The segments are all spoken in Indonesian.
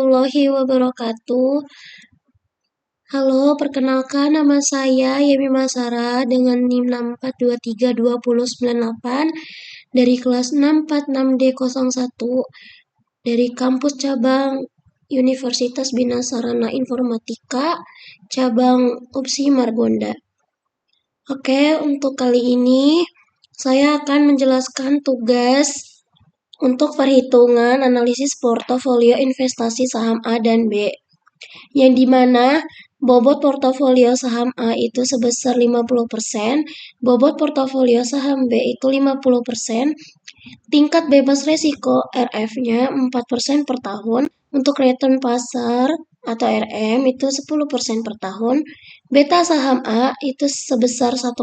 warahmatullahi wabarakatuh. Halo, perkenalkan nama saya Yemi Masara dengan NIM 64232098 dari kelas 646D01 dari kampus cabang Universitas Bina Sarana Informatika cabang UPSI Margonda. Oke, untuk kali ini saya akan menjelaskan tugas untuk perhitungan analisis portofolio investasi saham A dan B, yang dimana bobot portofolio saham A itu sebesar 50%, bobot portofolio saham B itu 50%, tingkat bebas resiko RF-nya 4% per tahun, untuk return pasar atau RM itu 10% per tahun, beta saham A itu sebesar 1,2,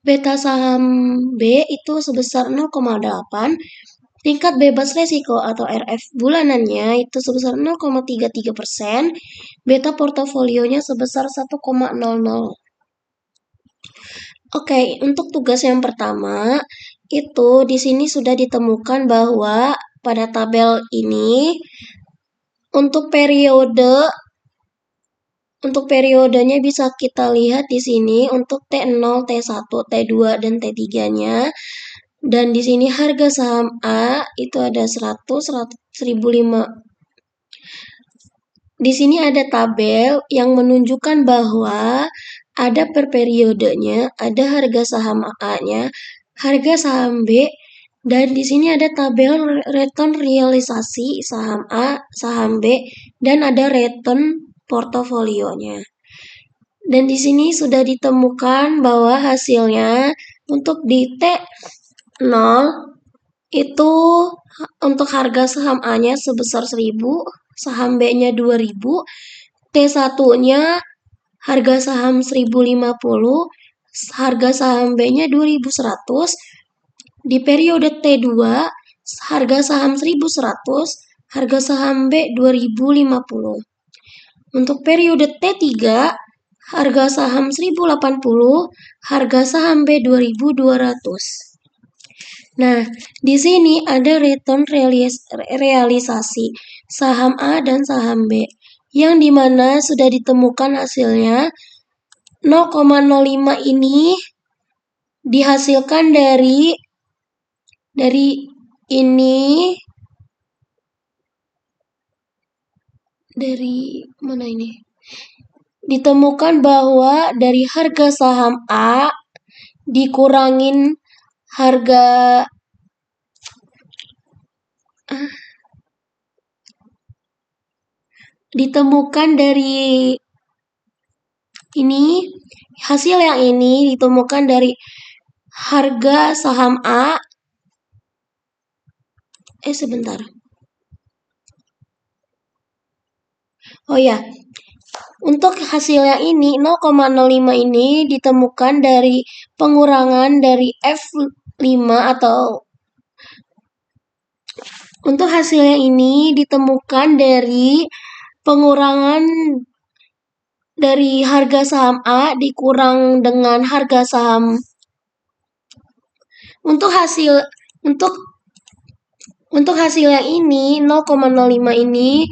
beta saham B itu sebesar 0,8, tingkat bebas resiko atau RF bulanannya itu sebesar 0,33%, beta portofolionya sebesar 1,00. Oke, untuk tugas yang pertama, itu di sini sudah ditemukan bahwa pada tabel ini untuk periodenya bisa kita lihat di sini untuk T0, T1, T2 dan T3-nya. Dan di sini harga saham A itu ada 100, 1005. Di sini ada tabel yang menunjukkan bahwa ada per periodenya, ada harga saham A-nya, harga saham B, dan di sini ada tabel return realisasi saham A, saham B, dan ada return portofolionya. Dan di sini sudah ditemukan bahwa hasilnya untuk di T0 itu untuk harga saham A-nya sebesar 1000, saham B-nya 2000, T1-nya harga saham 1050, harga saham B-nya 2100, di periode T2 harga saham 1100, harga saham B 2050. Untuk periode T3 harga saham 1080, harga saham B 2200. Nah, di sini ada return realisasi saham A dan saham B, yang dimana sudah ditemukan hasilnya 0,05 ini dihasilkan dari mana ini? Ditemukan bahwa dari harga saham A dikurangin harga ditemukan dari ini, hasil yang ini ditemukan dari harga saham A. Sebentar. Oh ya, untuk hasil yang ini 0,05 ini ditemukan dari pengurangan dari F5 atau untuk hasil yang ini ditemukan dari pengurangan dari harga saham A dikurang dengan harga saham. Untuk hasil yang ini 0,05 ini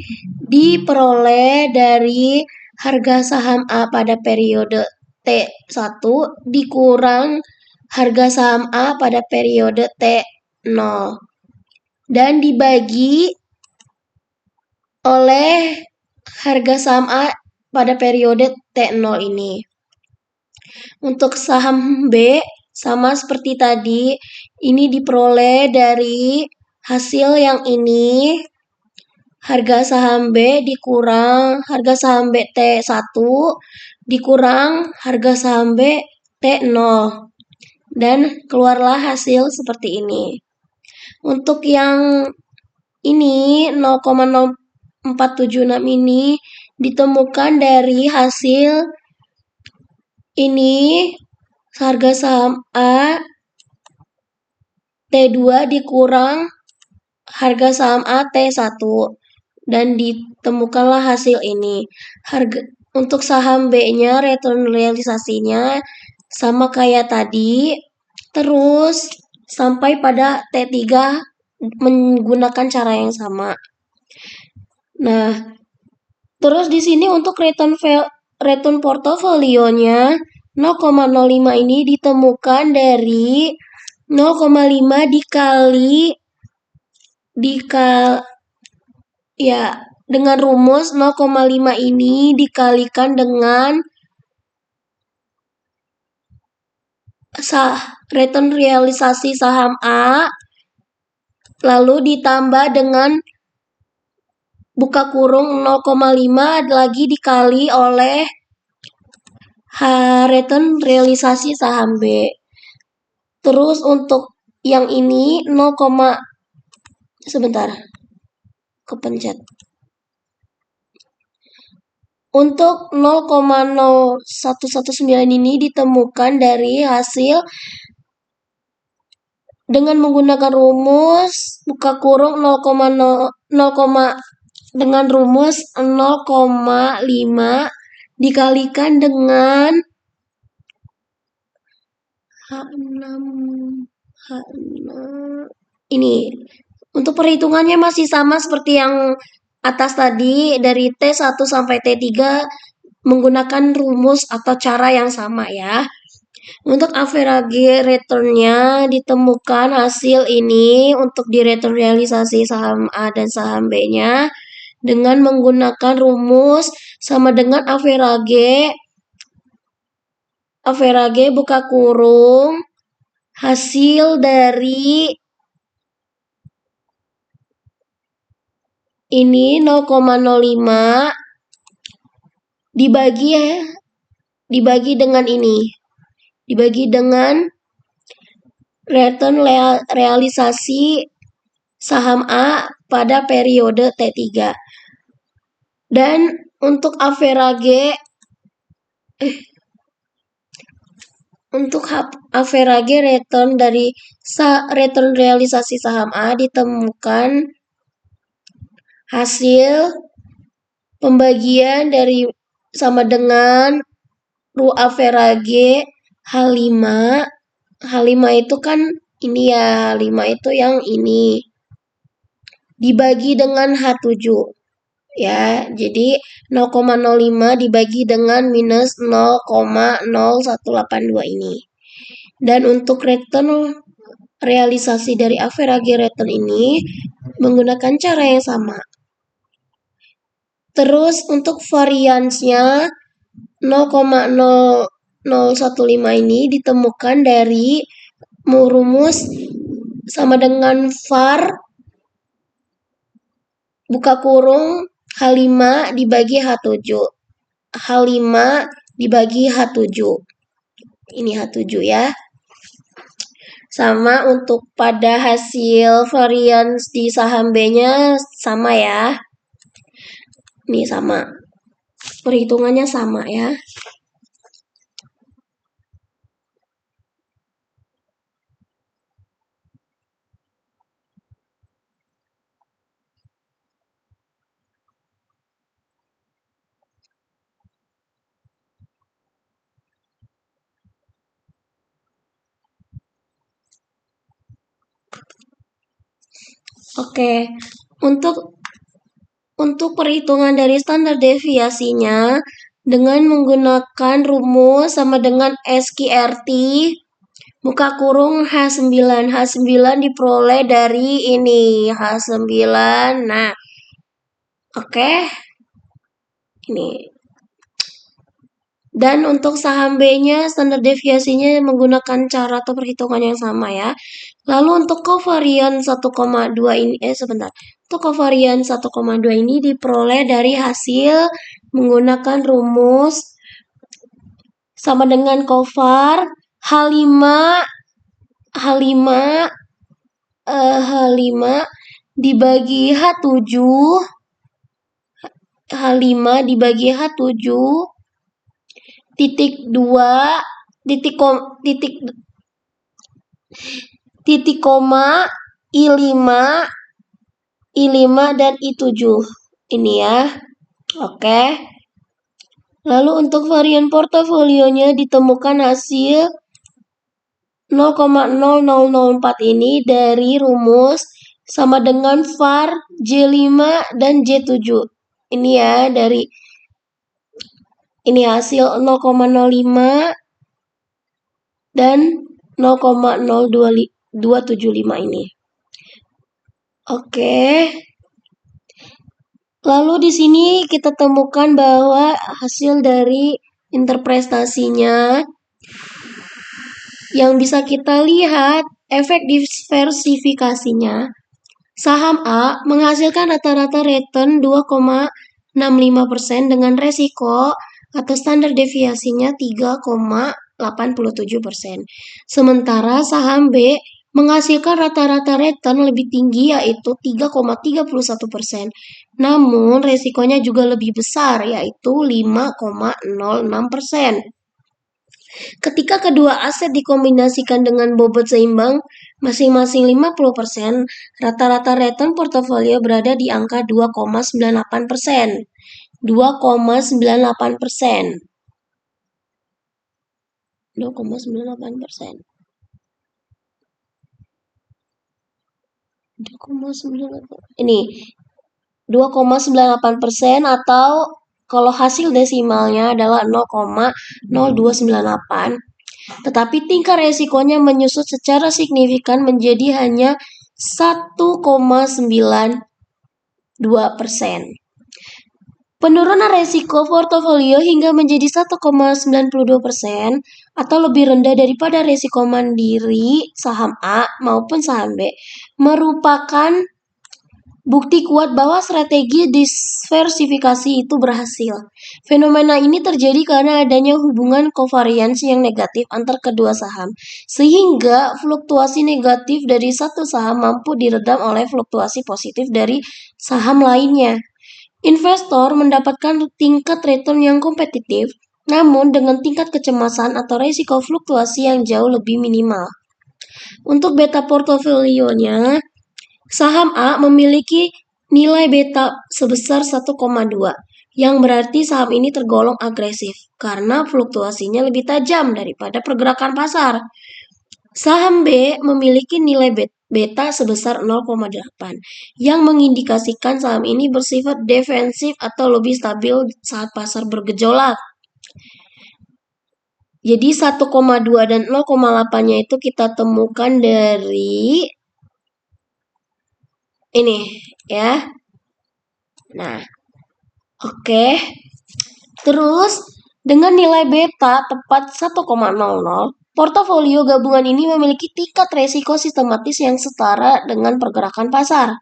diperoleh dari harga saham A pada periode T1 dikurang harga saham A pada periode T0 dan dibagi oleh harga saham A pada periode T0 ini. Untuk saham B sama seperti tadi, ini diperoleh dari hasil yang ini, harga saham B dikurang harga saham B T1 dikurang harga saham B T0, dan keluarlah hasil seperti ini. Untuk yang ini 0,0476 ini ditemukan dari hasil ini, harga saham A T2 dikurang harga saham A T1, dan ditemukanlah hasil ini. Untuk saham B-nya return realisasinya sama kayak tadi, terus sampai pada T3 menggunakan cara yang sama. Nah, terus di sini untuk return portofolionya 0,05 ini ditemukan dari 0,5 ya dengan rumus 0,5 ini dikalikan dengan return realisasi saham A, lalu ditambah dengan buka kurung 0,5 lagi dikali oleh return realisasi saham B. Terus untuk yang ini 0, sebentar, kepencet. Untuk 0,0119 ini ditemukan dari hasil dengan menggunakan rumus buka kurung 0,0 dengan rumus 0,5 dikalikan dengan H6 ini. Untuk perhitungannya masih sama seperti yang atas tadi, dari T1 sampai T3 menggunakan rumus atau cara yang sama ya. Untuk average return-nya ditemukan hasil ini untuk di return realisasi saham A dan saham B-nya dengan menggunakan rumus sama dengan average buka kurung hasil dari ini 0,05 dibagi dengan ini. Dibagi dengan return realisasi saham A pada periode T3. Dan untuk average return dari return realisasi saham A ditemukan hasil pembagian dari sama dengan average H5. H5 itu kan ini ya, H5 itu yang ini. Dibagi dengan H7. Ya, jadi 0,05 dibagi dengan minus 0,0182 ini. Dan untuk return realisasi dari average return ini menggunakan cara yang sama. Terus untuk variansnya 0,0015 ini ditemukan dari rumus sama dengan var buka kurung H5 dibagi H7. H5 dibagi H7. Ini H7 ya. Sama untuk pada hasil varians di saham B-nya sama ya. Ini sama. Perhitungannya sama ya. Oke, untuk perhitungan dari standar deviasinya dengan menggunakan rumus sama dengan SQRT buka kurung H9. H9 diperoleh dari ini, H9. Nah, oke. Ini. Dan untuk saham B-nya standar deviasinya menggunakan cara atau perhitungan yang sama ya. Lalu untuk covarian 1,2 ini sebentar. Untuk covarian 1,2 ini diperoleh dari hasil menggunakan rumus sama dengan covar H5 dibagi H7 H5 dibagi H7 titik 2 titik koma I5 dan I7 ini ya. Oke. Lalu untuk varian portofolionya ditemukan hasil 0,0004 ini dari rumus sama dengan VAR, J5, dan J7. Ini ya dari ini hasil 0,05 dan 0,0275 ini. Oke. Lalu di sini kita temukan bahwa hasil dari interpretasinya yang bisa kita lihat efek diversifikasinya. Saham A menghasilkan rata-rata return 2,65% dengan resiko atau standar deviasinya 3,87%. Sementara saham B menghasilkan rata-rata return lebih tinggi yaitu 3,31%. Namun resikonya juga lebih besar yaitu 5,06%. Ketika kedua aset dikombinasikan dengan bobot seimbang masing-masing 50%, rata-rata return portofolio berada di angka 2,98%. 2,98%. 2,98%. 2,98%. Ini 2,98% atau kalau hasil desimalnya adalah 0,0298. Tetapi tingkat resikonya menyusut secara signifikan menjadi hanya 1,92%. Penurunan resiko portofolio hingga menjadi 1,92% atau lebih rendah daripada resiko mandiri saham A maupun saham B merupakan bukti kuat bahwa strategi diversifikasi itu berhasil. Fenomena ini terjadi karena adanya hubungan kovariansi yang negatif antar kedua saham, sehingga fluktuasi negatif dari satu saham mampu diredam oleh fluktuasi positif dari saham lainnya. Investor mendapatkan tingkat return yang kompetitif, namun dengan tingkat kecemasan atau risiko fluktuasi yang jauh lebih minimal. Untuk beta portofolionya, saham A memiliki nilai beta sebesar 1,2, yang berarti saham ini tergolong agresif karena fluktuasinya lebih tajam daripada pergerakan pasar. Saham B memiliki nilai beta sebesar 0,8, yang mengindikasikan saham ini bersifat defensif atau lebih stabil saat pasar bergejolak. Jadi 1,2 dan 0,8-nya itu kita temukan dari ini ya. Nah, oke. Terus dengan nilai beta tepat 1,00, portofolio gabungan ini memiliki tingkat resiko sistematis yang setara dengan pergerakan pasar.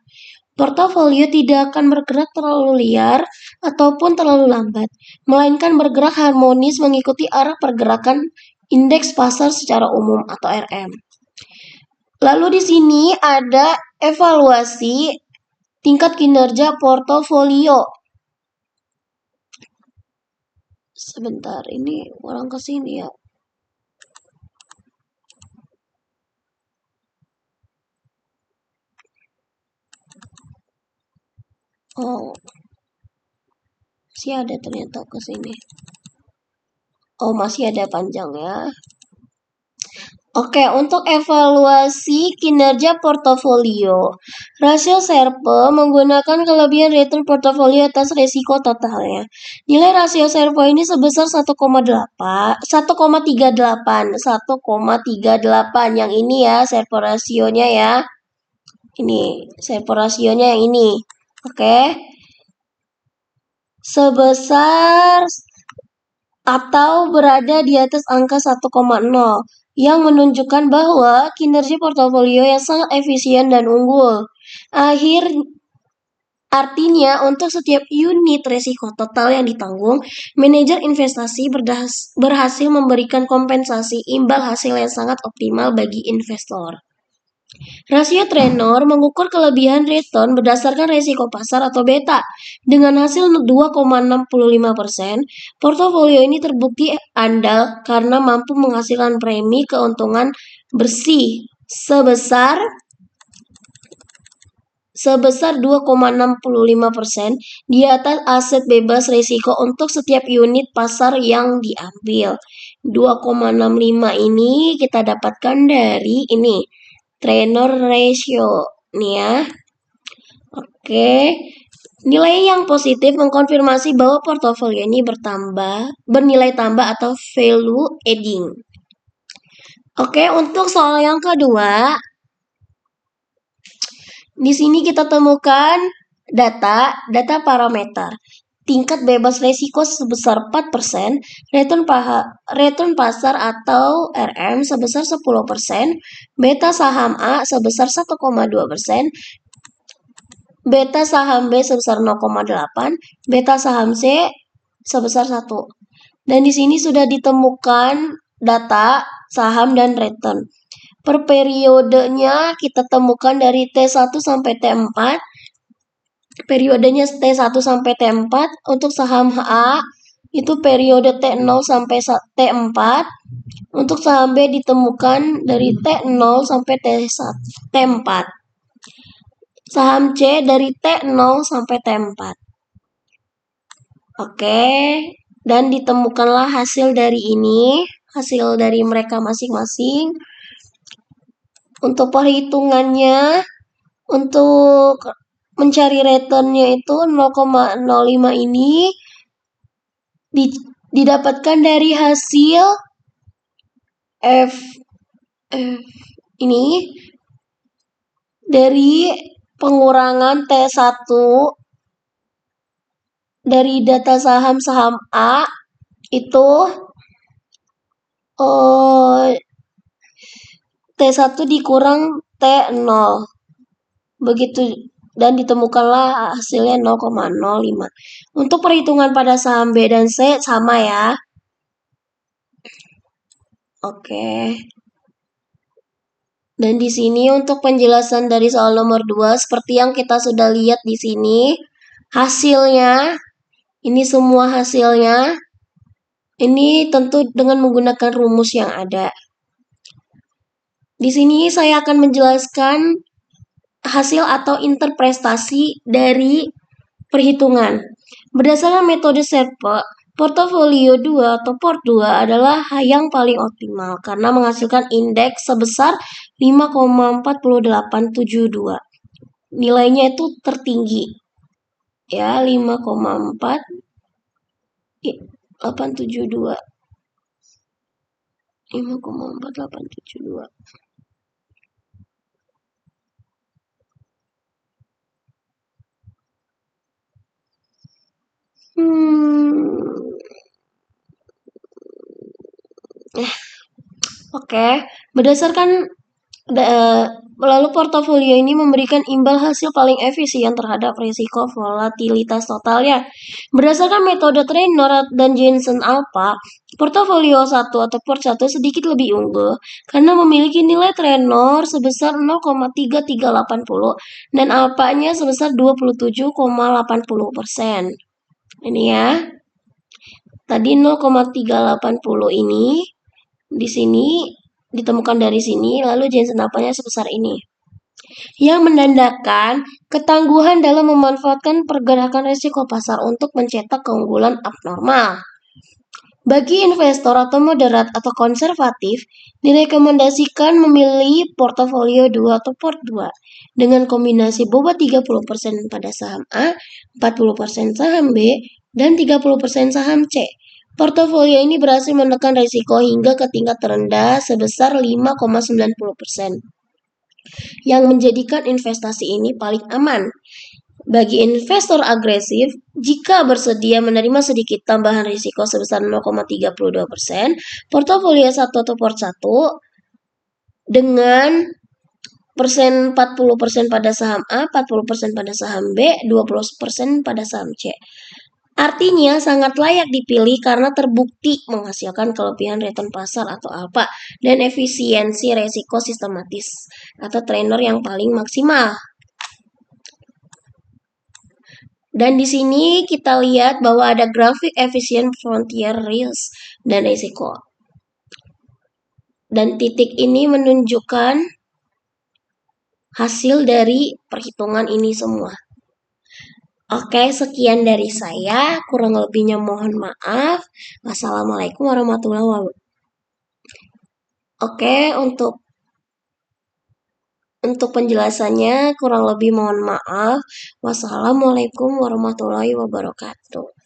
Portofolio tidak akan bergerak terlalu liar ataupun terlalu lambat, melainkan bergerak harmonis mengikuti arah pergerakan indeks pasar secara umum atau RM. Lalu di sini ada evaluasi tingkat kinerja portofolio. Sebentar, ini orang kesini ya. Oh, masih ada ternyata kesini. Oh, masih ada panjang ya. Oke, untuk evaluasi kinerja portofolio, rasio Sharpe menggunakan kelebihan return portofolio atas resiko totalnya. Nilai rasio Sharpe ini sebesar 1,38, yang ini ya Sharpe rasionya ya. Ini Sharpe rasionya yang ini. Oke. Sebesar atau berada di atas angka 1,0 yang menunjukkan bahwa kinerja portofolio yang sangat efisien dan unggul. Artinya, untuk setiap unit resiko total yang ditanggung, manajer investasi berhasil memberikan kompensasi imbal hasil yang sangat optimal bagi investor. Rasio Trenor mengukur kelebihan return berdasarkan resiko pasar atau beta. Dengan hasil 2,65%, portofolio ini terbukti andal karena mampu menghasilkan premi keuntungan bersih sebesar 2,65% di atas aset bebas risiko untuk setiap unit pasar yang diambil. 2,65 ini kita dapatkan dari ini Trenor ratio. Nih ya. Oke. Nilai yang positif mengkonfirmasi bahwa portofolio ini bernilai tambah atau value adding. Oke, untuk soal yang kedua, di sini kita temukan data parameter. Tingkat bebas risiko sebesar 4%, return pasar atau RM sebesar 10%, beta saham A sebesar 1,2%, beta saham B sebesar 0,8, beta saham C sebesar 1. Dan di sini sudah ditemukan data saham dan return. Per periodenya kita temukan dari T1 sampai T4. Periodenya T1 sampai T4. Untuk saham A itu periode T0 sampai T4. Untuk saham B ditemukan dari T0 sampai T4. Saham C dari T0 sampai T4. Oke, dan ditemukanlah hasil dari ini, hasil dari mereka masing-masing. Untuk perhitungannya, untuk mencari returnnya itu 0,05 ini didapatkan dari hasil F ini dari pengurangan T1 dari data saham-saham A itu T1 dikurang T0. Begitu, dan ditemukanlah hasilnya 0,05. Untuk perhitungan pada saham B dan C sama ya. Oke. Dan di sini untuk penjelasan dari soal nomor 2 seperti yang kita sudah lihat di sini, hasilnya ini semua hasilnya ini tentu dengan menggunakan rumus yang ada. Di sini saya akan menjelaskan hasil atau interpretasi dari perhitungan. Berdasarkan metode SERPE, portofolio 2 atau port 2 adalah yang paling optimal karena menghasilkan indeks sebesar 5,4872. Nilainya itu tertinggi. Ya, 5,4872. 5,4872. Oke, berdasarkan lalu portofolio ini memberikan imbal hasil paling efisien terhadap risiko volatilitas totalnya. Berdasarkan metode Traynor dan Jensen Alpha, portofolio 1 atau port 1 sedikit lebih unggul karena memiliki nilai Traynor sebesar 0,3380 dan alpha-nya sebesar 27,80%. Ini ya. Tadi 0,380 ini di sini ditemukan dari sini, lalu Jensen Alpha-nya sebesar ini. Yang menandakan ketangguhan dalam memanfaatkan pergerakan risiko pasar untuk mencetak keunggulan abnormal. Bagi investor atau moderat atau konservatif, direkomendasikan memilih portofolio 2 atau port 2 dengan kombinasi bobot 30% pada saham A, 40% saham B, dan 30% saham C. Portofolio ini berhasil menekan risiko hingga ke tingkat terendah sebesar 5,90%, yang menjadikan investasi ini paling aman. Bagi investor agresif, jika bersedia menerima sedikit tambahan risiko sebesar 0,32%, portofolio 1 atau port 1 dengan 40% pada saham A, 40% pada saham B, 20% pada saham C. Artinya sangat layak dipilih karena terbukti menghasilkan kelebihan return pasar atau alpha dan efisiensi resiko sistematis atau trainer yang paling maksimal. Dan di sini kita lihat bahwa ada grafik efisien frontier risk dan risiko. Dan titik ini menunjukkan hasil dari perhitungan ini semua. Oke, sekian dari saya. Kurang lebihnya mohon maaf. Wassalamualaikum warahmatullahi wabarakatuh. Oke, untuk Untuk penjelasannya kurang lebih mohon maaf. Wassalamualaikum warahmatullahi wabarakatuh.